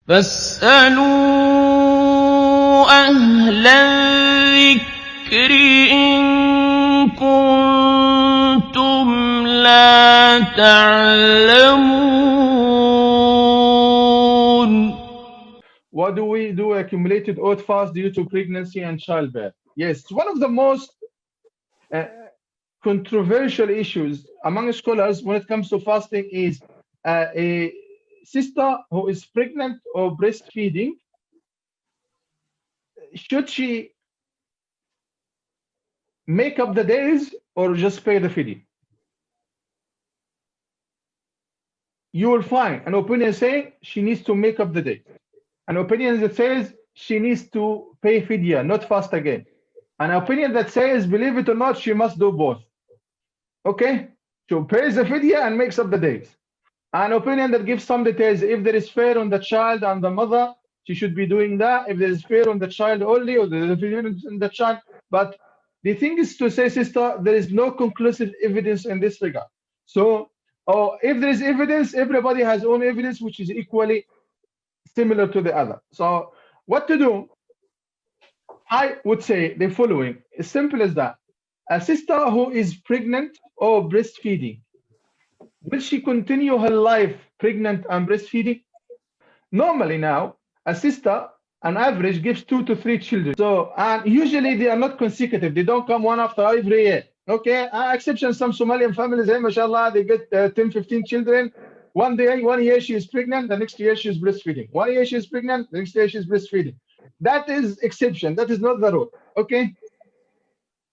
فاسألوا أهل الذكر إن كنتم لا تعلمون. What do we do accumulated oat fast due to pregnancy and childbirth? Yes, it's one of the most uh, controversial issues among scholars when it comes to fasting is a sister who is pregnant or breastfeeding, should she make up the days or just pay the fidya? You will find an opinion saying she needs to make up the day. An opinion that says she needs to pay fidya, not fast again. An opinion that says, believe it or not, she must do both. Okay? So pays the fidya and makes up the days. An opinion that gives some details. If there is fear on the child and the mother, she should be doing that. If there is fear on the child only, or there is fear on the child. But the thing is to say, sister, there is no conclusive evidence in this regard. So, or if there is evidence, everybody has own evidence which is equally similar to the other. So, what to do? I would say the following: as simple as that. A sister who is pregnant or breastfeeding, will she continue her life pregnant and breastfeeding? Normally now, a sister, on average, gives 2 to 3 children. So, and usually they are not consecutive. They don't come one after every year. Okay, exception some Somalian families, hey, mashallah, they get 10, 15 children. One year she is pregnant, the next year she is breastfeeding. 1 year she is pregnant, the next year she is breastfeeding. That is exception. That is not the rule. Okay,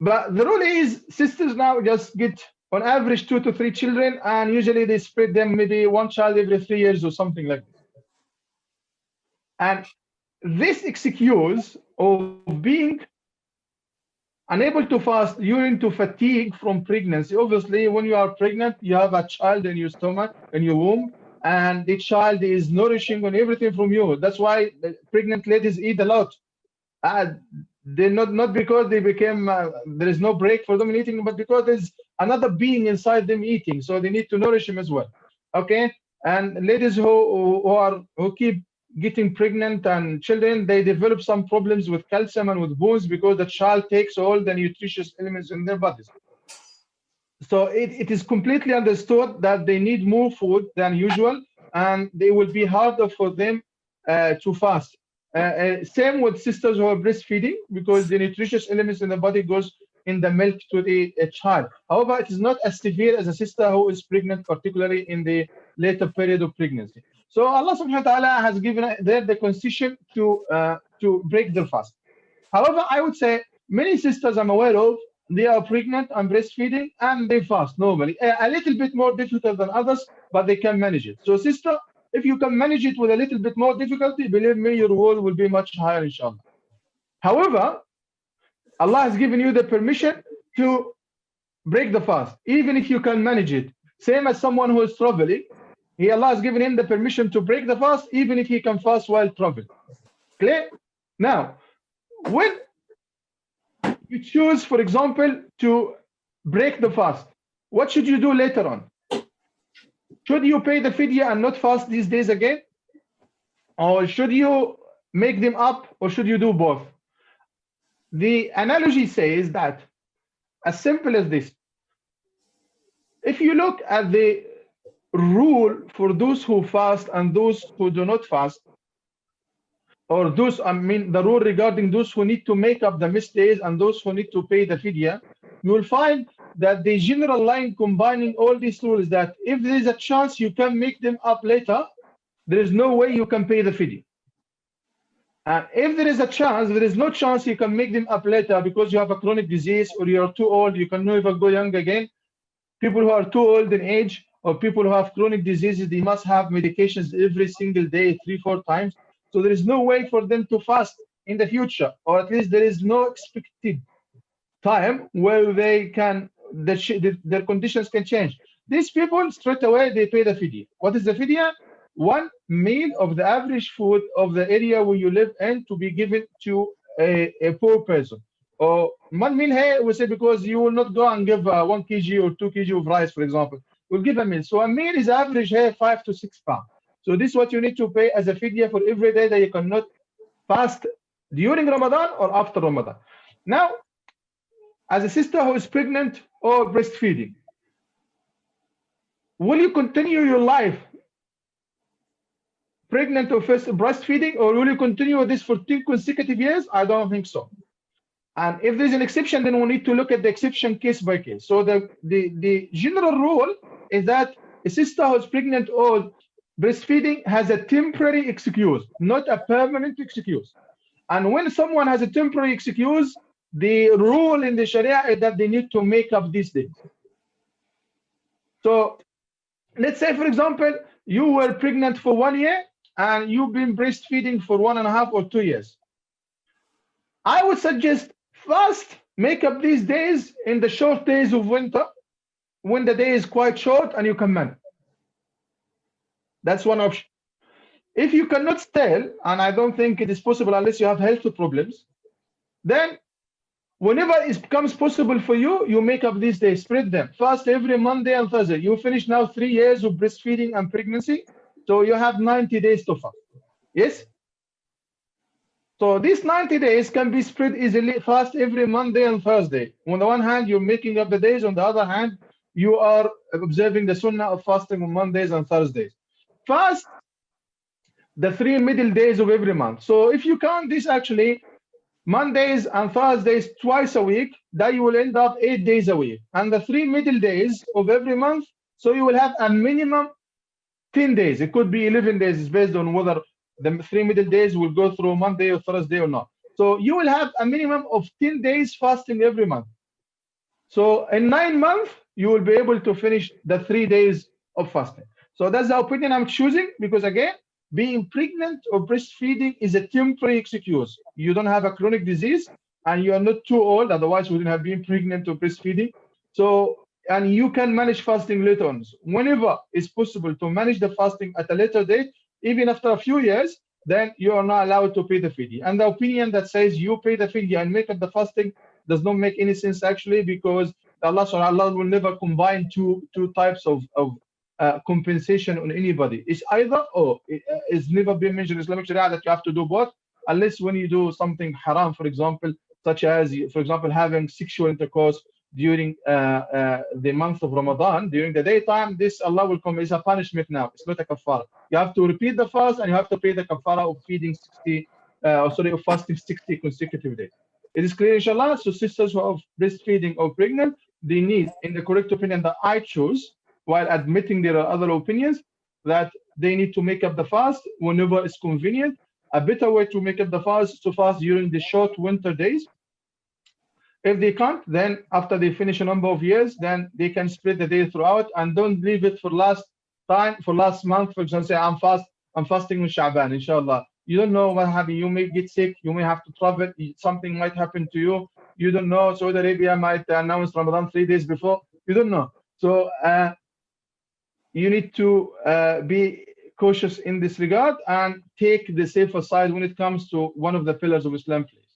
but the rule is sisters now just get on average 2 to 3 children, and usually they spread them maybe one child every 3 years or something like that. And this excuse of being unable to fast due to fatigue from pregnancy. Obviously, when you are pregnant, you have a child in your stomach, in your womb, and the child is nourishing on everything from you. That's why pregnant ladies eat a lot. Uh, they not because they became there is no break for them in eating, but because there's another being inside them eating, so they need to nourish him as well. Okay, and ladies who keep getting pregnant and children, they develop some problems with calcium and with bones because the child takes all the nutritious elements in their bodies. So it is completely understood that they need more food than usual, and they will be harder for them to fast. Same with sisters who are breastfeeding, because the nutritious elements in the body goes in the milk to the child. However, it is not as severe as a sister who is pregnant, particularly in the later period of pregnancy. So Allah subhanahu wa ta'ala has given there the concession to break the fast. However, I would say many sisters I'm aware of, they are pregnant and breastfeeding and they fast normally. A little bit more difficult than others, but they can manage it. So, sister, if you can manage it with a little bit more difficulty, believe me, your reward will be much higher, inshallah. However, Allah has given you the permission to break the fast, even if you can manage it. Same as someone who is traveling. Allah has given him the permission to break the fast, even if he can fast while traveling. Clear? Now, when you choose, for example, to break the fast, what should you do later on? Should you pay the fidya and not fast these days again? Or should you make them up, or should you do both? The analogy says that, as simple as this. If you look at the rule for those who fast and those who do not fast, or those, the rule regarding those who need to make up the missed days and those who need to pay the fidya, you will find that the general line combining all these rules, that if there is a chance you can make them up later, there is no way you can pay the fidya. And if there is a chance, there is no chance you can make them up later because you have a chronic disease or you are too old, you can never go young again. People who are too old in age, or people who have chronic diseases, they must have medications every single day, 3-4 times. So there is no way for them to fast in the future, or at least there is no expected time where they can, their conditions can change. These people, straight away, they pay the fidya. What is the fidya? 1 meal of the average food of the area where you live in to be given to a poor person. Or 1 meal here, we say, because you will not go and give 1 kg or 2 kg of rice, for example. We'll give a meal. So a meal is average here 5 to 6 pounds. So this is what you need to pay as a fidya for every day that you cannot fast during Ramadan or after Ramadan. Now, as a sister who is pregnant or breastfeeding, will you continue your life pregnant or first breastfeeding, or will you continue with this for 2 consecutive years? I don't think so. And if there's an exception, then we need to look at the exception case by case. So the general rule is that a sister who's pregnant or breastfeeding has a temporary excuse, not a permanent excuse. And when someone has a temporary excuse, the rule in the Sharia is that they need to make up these days. So let's say, for example, you were pregnant for 1 year and you've been breastfeeding for 1.5 or 2 years. I would suggest first make up these days in the short days of winter, when the day is quite short and you can manage. That's one option. If you cannot tell, and I don't think it is possible unless you have health problems, then whenever it becomes possible for you, you make up these days, spread them. Fast every Monday and Thursday. You finish now 3 years of breastfeeding and pregnancy, so you have 90 days to fast. Yes? So these 90 days can be spread easily, fast every Monday and Thursday. On the one hand, you're making up the days. On the other hand, you are observing the sunnah of fasting on Mondays and Thursdays. Fast the 3 middle days of every month. So if you count this actually, Mondays and Thursdays twice a week, that you will end up 8 days a week. And the 3 middle days of every month, so you will have a minimum 10 days. It could be 11 days. It's based on whether the 3 middle days will go through Monday or Thursday or not. So you will have a minimum of 10 days fasting every month. So in 9 months, you will be able to finish the 3 days of fasting. So that's the opinion I'm choosing, because again, being pregnant or breastfeeding is a temporary excuse. You don't have a chronic disease and you are not too old, otherwise you wouldn't have been pregnant or breastfeeding. So, and you can manage fasting later on. Whenever it's possible to manage the fasting at a later date, even after a few years, then you are not allowed to pay the fidya. And the opinion that says you pay the fidya and make up the fasting does not make any sense actually, because Allah will never combine two types of compensation on anybody. It's either or. It's never been mentioned in Islamic Sharia that you have to do both, unless when you do something haram, for example, such as, for example, having sexual intercourse during the month of Ramadan, during the daytime. This Allah will come as a punishment now. It's not a kafara. You have to repeat the fast and you have to pay the kafara of feeding of fasting 60 consecutive days. It is clear, inshallah. So sisters who are breastfeeding or pregnant, they need, in the correct opinion that I choose, while admitting there are other opinions, that they need to make up the fast whenever it's convenient. A better way to make up the fast is to fast during the short winter days. If they can't, then after they finish a number of years, then they can spread the day throughout, and don't leave it for last month. For example, say I'm fasting in Sha'ban, inshallah. You don't know what happened. You may get sick. You may have to travel. Something might happen to you. You don't know. Saudi Arabia might announce Ramadan 3 days before. You don't know. So you need to be cautious in this regard and take the safer side when it comes to one of the pillars of Islam, please.